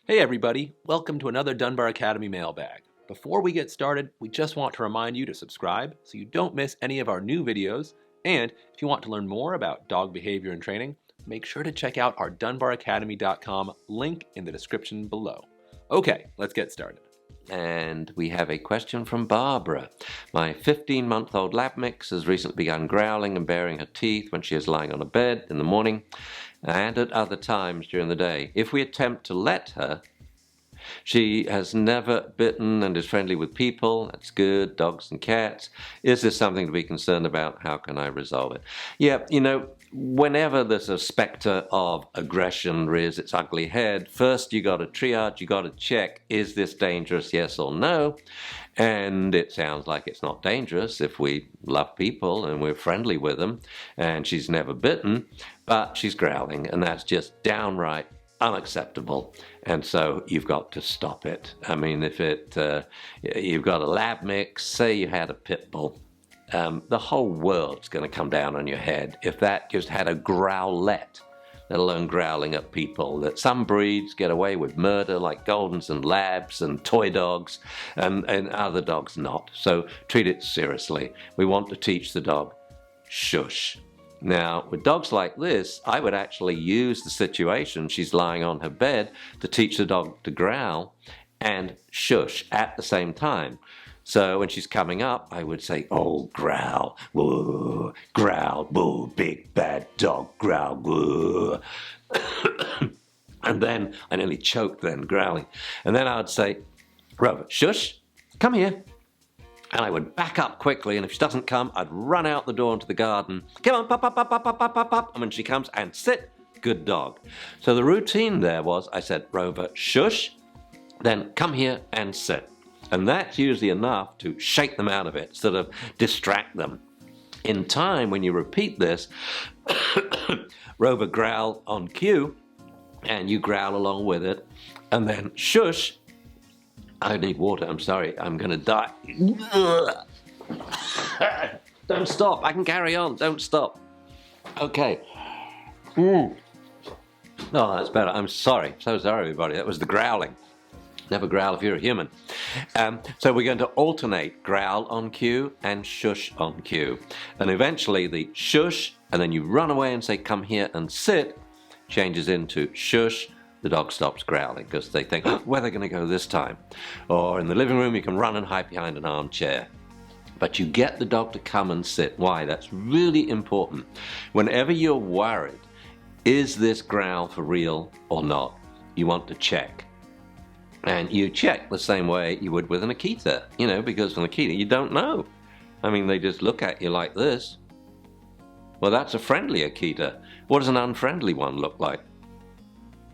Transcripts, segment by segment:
Hey everybody, welcome to another Dunbar Academy mailbag. Before we get started, we just want to remind you to subscribe so you don't miss any of our new videos, and if you want to learn more about dog behavior and training, make sure to check out our dunbaracademy.com link in the description below. Okay, let's get started. And we have a question from Barbara. My 15-month-old lab mix has recently begun growling and baring her teeth when she is lying on a bed in the morning and at other times during the day. If we attempt to let her, she has never bitten and is friendly with people. That's good, dogs and cats. Is this something to be concerned about? How can I resolve it? Yeah, whenever there's a specter of aggression rears its ugly head, first you got to triage, you got to check, is this dangerous, yes or no? And it sounds like it's not dangerous if we love people and we're friendly with them, and she's never bitten, but she's growling, and that's just downright unacceptable, and so you've got to stop it. I mean, if you've got a lab mix, say you had a pit bull, the whole world's going to come down on your head if that just had a growlette, let alone growling at people. That some breeds get away with murder, like Goldens and Labs and toy dogs, and other dogs not. So treat it seriously. We want to teach the dog, shush. Now, with dogs like this, I would actually use the situation she's lying on her bed to teach the dog to growl and shush at the same time. So when she's coming up, I would say, oh, growl, whoa, growl, whoa, big bad dog, growl, whoa. And then I nearly choked then, growling. And then I would say, Rover, shush, come here. And I would back up quickly, and if she doesn't come, I'd run out the door into the garden. Come on, pop, pop, pop, pop, pop, pop, pop, pop. And when she comes, and sit, good dog. So the routine there was, I said, Rover, shush, then come here and sit. And that's usually enough to shake them out of it, sort of distract them. In time, when you repeat this, Rover growl on cue, and you growl along with it, and then shush. I need water, I'm sorry, I'm gonna die. Don't stop, I can carry on, don't stop. Okay. Oh, that's better, I'm sorry, so sorry everybody, that was the growling. Never growl if you're a human. So we're going to alternate growl on cue and shush on cue. And eventually the shush, and then you run away and say, come here and sit, changes into shush. The dog stops growling because they think, oh, where are they going to go this time? Or in the living room, you can run and hide behind an armchair. But you get the dog to come and sit. Why? That's really important. Whenever you're worried, is this growl for real or not? You want to check. And you check the same way you would with an Akita, because with an Akita, you don't know. I mean, they just look at you like this. Well, that's a friendly Akita. What does an unfriendly one look like?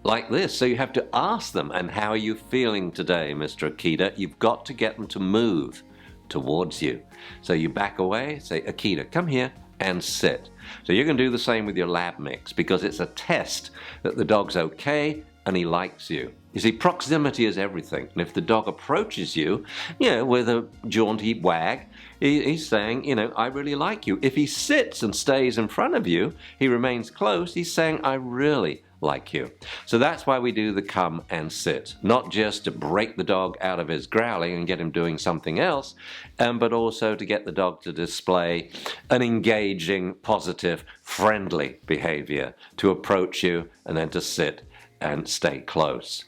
Like this. So you have to ask them, and how are you feeling today, Mr. Akita? You've got to get them to move towards you. So you back away, say, Akita, come here and sit. So you're going to do the same with your lab mix, because it's a test that the dog's okay and he likes you. You see, proximity is everything. And if the dog approaches you, with a jaunty wag, he's saying, I really like you. If he sits and stays in front of you, he remains close, he's saying, I really like you. So that's why we do the come and sit, not just to break the dog out of his growling and get him doing something else, but also to get the dog to display an engaging, positive, friendly behavior, to approach you and then to sit and stay close.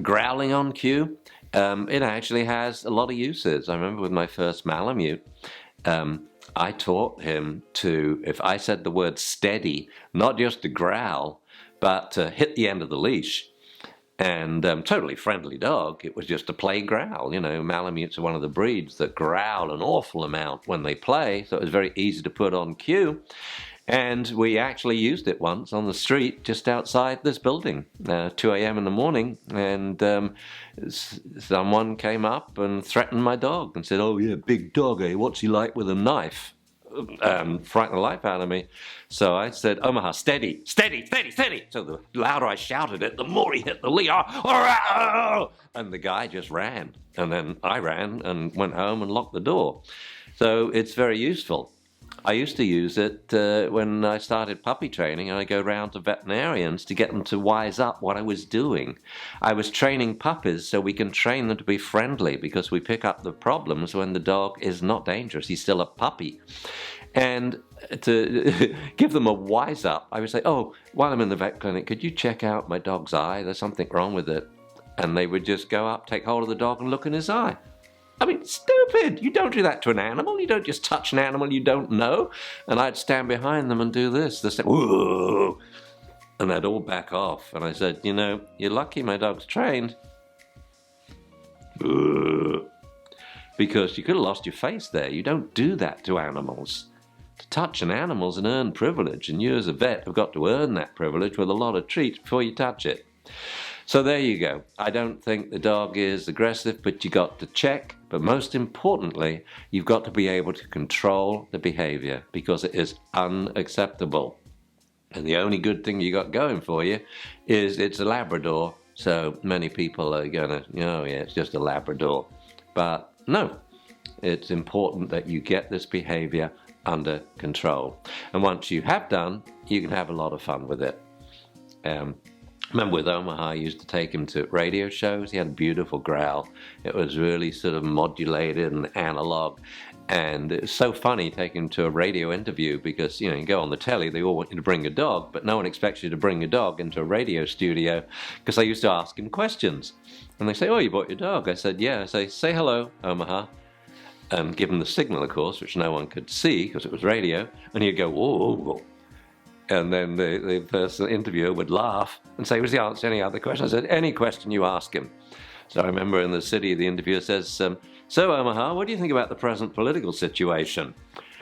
Growling on cue, it actually has a lot of uses. I remember with my first Malamute, I taught him to, if I said the word steady, not just to growl, but to hit the end of the leash. And totally friendly dog, it was just a play growl. Malamutes are one of the breeds that growl an awful amount when they play, so it was very easy to put on cue. And we actually used it once on the street just outside this building, 2 a.m. in the morning, and someone came up and threatened my dog and said, oh yeah, big dog, eh? What's he like with a knife? Frightened the life out of me. So I said, Omaha, steady, steady, steady, steady. So the louder I shouted it, the more he hit the lead. And the guy just ran. And then I ran and went home and locked the door. So it's very useful. I used to use it when I started puppy training, and I go round to veterinarians to get them to wise up what I was doing. I was training puppies so we can train them to be friendly, because we pick up the problems when the dog is not dangerous. He's still a puppy. And to give them a wise up, I would say, oh, while I'm in the vet clinic, could you check out my dog's eye? There's something wrong with it. And they would just go up, take hold of the dog and look in his eye. I mean, stupid! You don't do that to an animal. You don't just touch an animal you don't know. And I'd stand behind them and do this. They'd say, whoa! And they'd all back off. And I said, you know, you're lucky my dog's trained. Because you could have lost your face there. You don't do that to animals. To touch an animal's an earned privilege, and you as a vet have got to earn that privilege with a lot of treats before you touch it. So there you go. I don't think the dog is aggressive, but you got to check. But most importantly, you've got to be able to control the behavior, because it is unacceptable. And the only good thing you got going for you is it's a Labrador. So many people are going to, oh yeah, it's just a Labrador. But no, it's important that you get this behavior under control. And once you have done, you can have a lot of fun with it. Remember with Omaha, I used to take him to radio shows. He had a beautiful growl. It was really sort of modulated and analog. And it was so funny taking him to a radio interview, because, you know, you go on the telly, they all want you to bring a dog, but no one expects you to bring a dog into a radio studio, because I used to ask him questions. And they say, oh, you brought your dog? I said, yeah. I say hello, Omaha. Give him the signal, of course, which no one could see because it was radio. And he'd go, whoa, whoa, whoa. And then the person interviewer would laugh and say, was the answer any other question? I said, any question you ask him. So I remember in the city, the interviewer says, so Omaha, what do you think about the present political situation?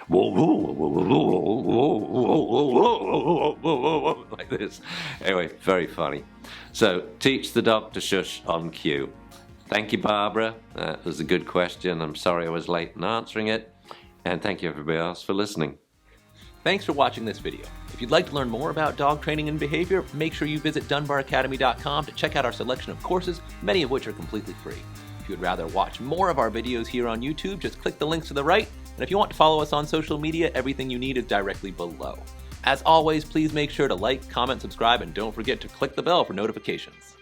Whoa, whoa, whoa, whoa, whoa, whoa, whoa, whoa, whoa, like this. Anyway, very funny. So teach the dog to shush on cue. Thank you, Barbara. That was a good question. I'm sorry I was late in answering it. And thank you, everybody else, for listening. Thanks for watching this video. If you'd like to learn more about dog training and behavior, make sure you visit dunbaracademy.com to check out our selection of courses, many of which are completely free. If you would rather watch more of our videos here on YouTube, just click the links to the right. And if you want to follow us on social media, everything you need is directly below. As always, please make sure to like, comment, subscribe, and don't forget to click the bell for notifications.